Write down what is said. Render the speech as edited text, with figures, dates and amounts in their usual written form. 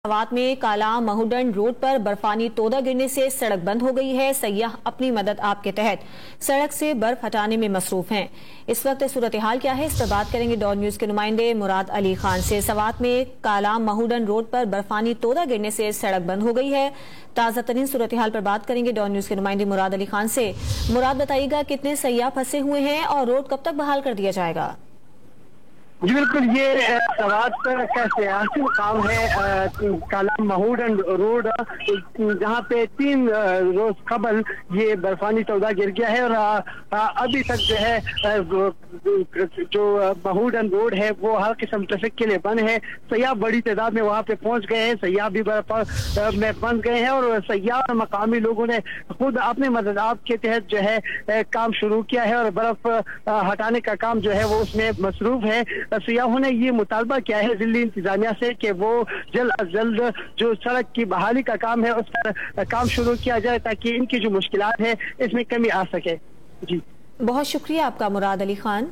سوات میں کالا مہوڈن روڈ پر برفانی تودہ گرنے سے سڑک بند ہو گئی ہے۔ سیاح اپنی مدد آپ کے تحت سڑک سے برف ہٹانے میں مصروف ہیں۔ اس وقت صورتحال کیا ہے، اس پر بات کریں گے ڈان نیوز کے نمائندے مراد علی خان سے۔ سوات میں کالا مہوڈن روڈ پر برفانی تودہ گرنے سے سڑک بند ہو گئی ہے۔ تازہ ترین صورتحال پر بات کریں گے ڈان نیوز کے نمائندے مراد علی خان سے۔ مراد، بتائیے گا کتنے سیاح پھنسے ہوئے ہیں اور روڈ کب تک بحال کر دیا جائے گا؟ جی بالکل، یہ سوات کا سیاسی مقام ہے کالا مہوڈن روڈ، جہاں پہ 3 روز قبل یہ برفانی تودہ گر گیا ہے، اور ابھی تک جو ہے جو مہوڈن روڈ ہے وہ ہر قسم ٹریفک کے لیے بند ہے۔ سیاح بڑی تعداد میں وہاں پہ پہنچ گئے ہیں، سیاح بھی برف میں بند گئے ہیں، اور سیاح اور مقامی لوگوں نے خود اپنے مدد کے تحت جو ہے کام شروع کیا ہے، اور برف ہٹانے کا کام جو ہے وہ اس میں مصروف ہے۔ سیاحوں نے یہ مطالبہ کیا ہے ضلعی انتظامیہ سے کہ وہ جلد از جلد جو سڑک کی بحالی کا کام ہے اس پر کام شروع کیا جائے، تاکہ ان کی جو مشکلات ہے اس میں کمی آ سکے۔ جی بہت شکریہ آپ کا مراد علی خان۔